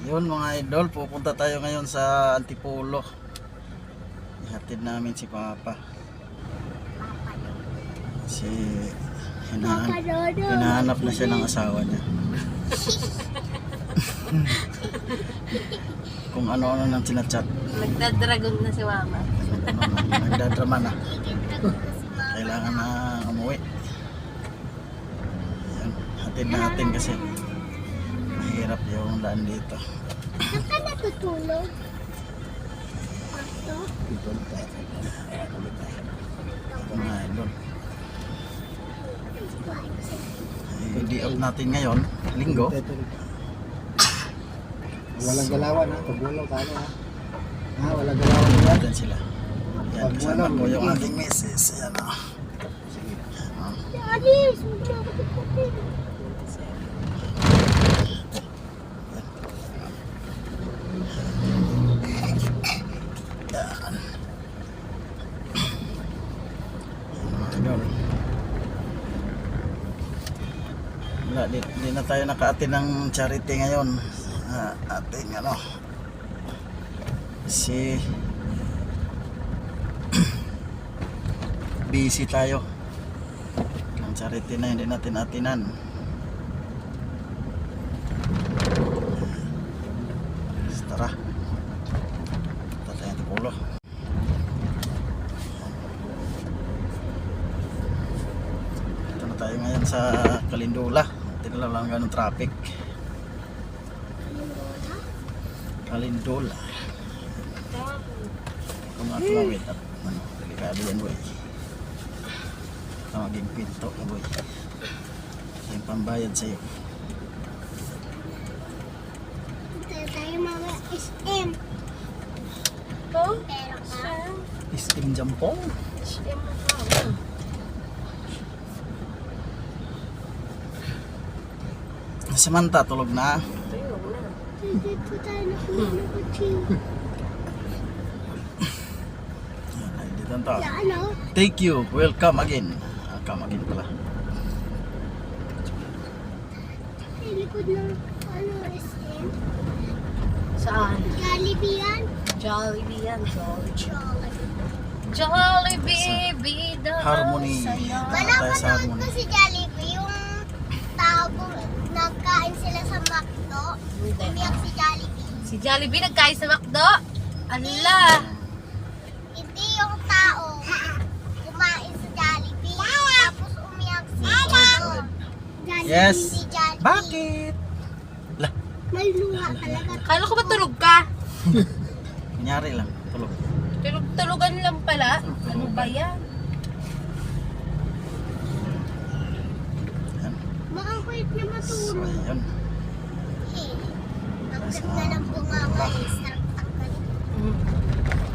Yun mga idol, pupunta tayo ngayon sa Antipolo. Ihatid namin si Papa. Si hinahanap na siya ng asawa niya. Kung ano-ano nang sinachat. Nagdadragon na si Mama. Nagdadrama na. Kailangan na umuwi. Ayan, hatid natin kasi mahirap yung daan dito. Saan ka natutulog? Ito mga idol. Day off natin ngayon, linggo. Walang galawan ha, pagbulaw tayo ha. Walang galawan ha. Diyan sila. Yan, kasama ko yung aking misis. Ayan o. Daddy, sumula ako sa puti. Yan. Idol. Wala, di na tayo naka-attend ng charity ngayon. Ating ano si busy tayo ng charity na hindi natin atinan. Tara, tatay ang Antipolo. Ito na tayo ngayon sa Calindula. Tinala lang ganun traffic. Calindula. Kung ako mawit at ano, delikado yan boy. Maging pinto boy. Yung pambayad sa'yo. Tayo mga SM. Ito? Pero ka? Isting jampong. SM mo ka. Samantha tulog na. Tuyog na. Dito tayo nakuha ng kutsing. Ay, dito ang tao. Sa ano? Thank you. Welcome again. Come again pala. Sa likod ng ano, SM. Saan? Jollibee yan? Jollibee yan. Jollibee. Jollibee, bida Harmony. saya. Tayo sa Napanood Harmony. ko si Jollibee, yung tao nagkain sila sa McDo. Hindi. Umiyak si Jollibee. Si Jollibee nagkain sa McDo? Ala! Hindi yung tao kumain sa Jollibee. Tapos umiyak si McDo. Jollibee, Yes. hindi Jollibee. Bakit? May luha talaga. Kala ko ba tulog ka? Kunyari lang. Tulog. Tulog-tulogan lang pala. Ano ba yan? Yan. Mukhang kulit na So, matulog. ayun. Ang ganda ng bunganga eh. Sarap tanggalin.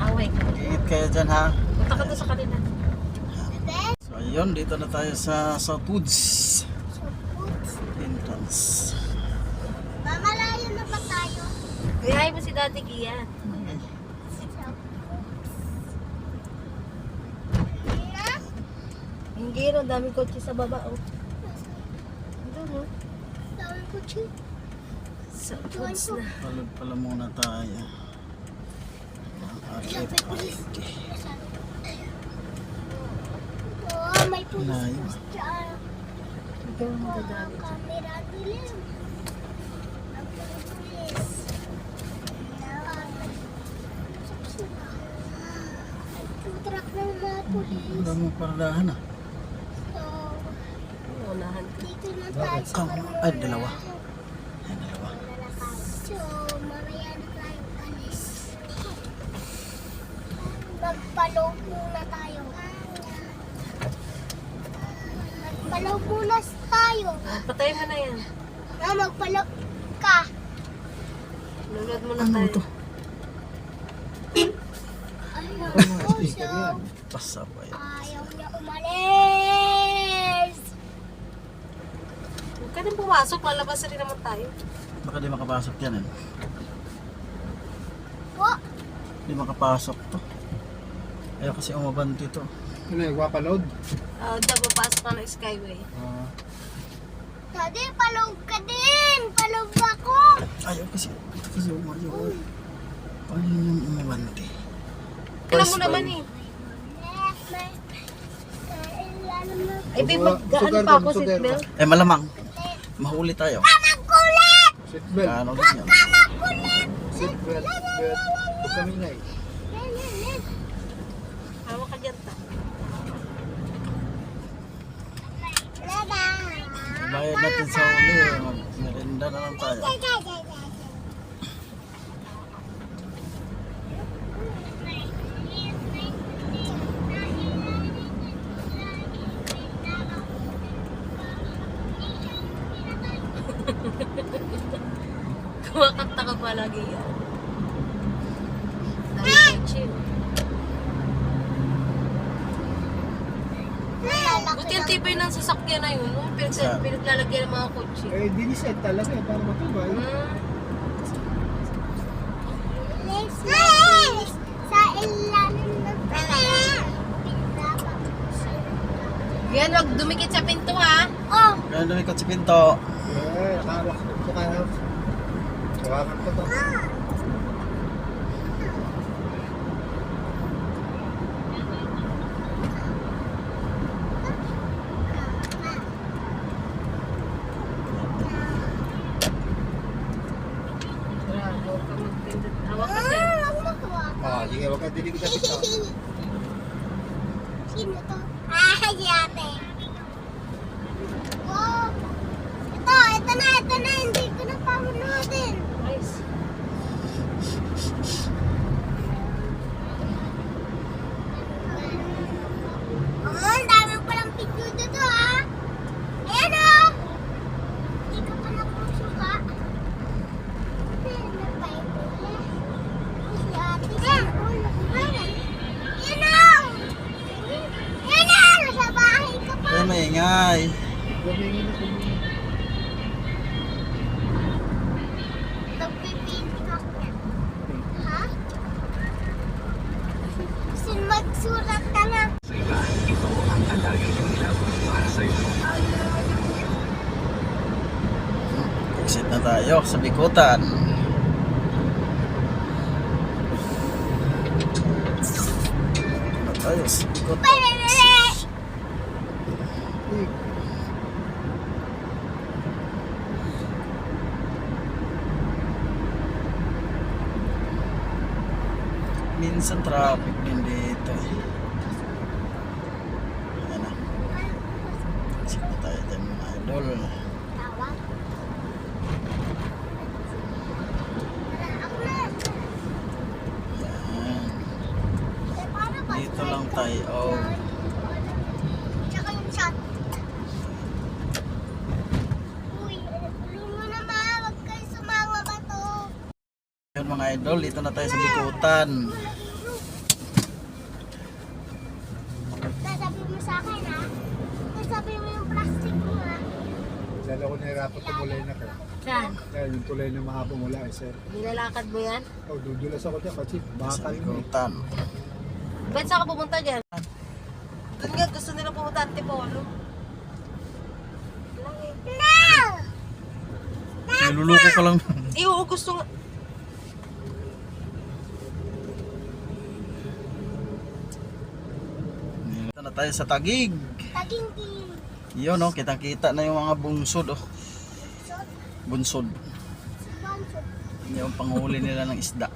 Away. Iit kayo dyan ha. Punta ka doon sa kanila. Bebe, So ayun, dito na tayo sa Southwoods so good. entrance. Mamalayo na ba tayo? Gayahin mo si Daddy Gia. Na? Hindi rin, daming kotse sa baba. Oh. Doon, oh. Dawin ko chill. Sa foods na. Palad pala muna tayo. Sabi ko RFID. Oh, may pulis Layo. dyan. Ikaw ang Oh, magagamit. camera dilim. Ang pulis. Truck ng mga pulis. Wala mong paradahan ah. So, Unahan ka. dito na tayo sa Ay, dalawa. Ay, dalawa. So, mamaya na tayo alis. Magpaloob muna tayo. Magpaloob muna tayo. Patayin mo na yan. Magpaloob ka. Nunod mo na Ano tayo. to? Ayaw ko siya. Pasabay. Ayaw niya umalis. Huwag ka nang pumasok. Lalabas na rin naman tayo. Baka di makapasok yan eh. Po, Di makapasok to. Ayaw kasi umabanti to. Ano yung guapa load? Diyan papasok ka ng Skyway. Daddy, palog ka din. Palog ako. Ayaw kasi ayaw. Ayun yung umawante. Alam mo naman eh. Ay, babe, maggaan pa ako seatbelt. Eh malamang. Mahuli tayo. Makulit! Seatbelt. Ano din yan? Makulit! Seatbelt. Huwag kami na eh. Hawak ka dyan ta. Bayad natin sa uli. Merinda na lang tayo. Kumakanta ka pa lagi yan. Dami kotse. Buti yung tibay ng sasakyan na yun. No? Pinaglalagyan ng mga kotse. Eh, diniset talaga eh, para matubay. Sa ilalim ng Yan, wag dumikit sa pinto ha. Oh, Kaya lumikot si Pinto. Eh, nakawak ko kaya. Hawakan ko to. Huwag ka magpindot. Hawak ka sir. Ah, sige, huwag ka dinig sa pito. Sino to? Ah, si ate. Oh, ito na. Hindi ko na pamunutin. Nice. Oh, ang dami palang picture dito ah. Ayan oh. Hindi ka pa napusuka. Ayan si ate. Ayan oh. Nasa bahay ka pa. Kaya maingay. Gumingin na tumingin. Nagpipinting ako yan. Ha? Sin magsurat ka na. Exit na tayo sa Bikutan. Na tayo sa Bikutan. Minsan traffic din dito eh. Ayan na. Exit na tayo dyan mga idol. Tawag. Ako na. Ayan. Eh, paano ba? Dito lang tayo. Oh. Tsaka yung shot. Uy, tulong mo naman. Huwag kayo sumama ba to? Yun mga idol, dito na tayo sa Bikutan. Sasabi mo sa akin ha? Sasabi mo yung plastic mo ha? Lalo ko nahirapan tumulay na ka. Saan? Kaya yung tulay na mahaba mula eh, sir. Nilalakad mo yan? Oh, dudulas ako dyan kasi Sa bakal mo eh. Bikutan. Ba't saan ka pumunta dyan? Doon nga, gusto nila pumunta Antipolo. No! Niluluko ka lang. Oo, gusto nga. Dito na tayo sa Tagig. Taging-king. Yun oh, kitang-kita na yung mga bungsod oh. Bunsod. Sponsor. Yung panghuli nila ng isda.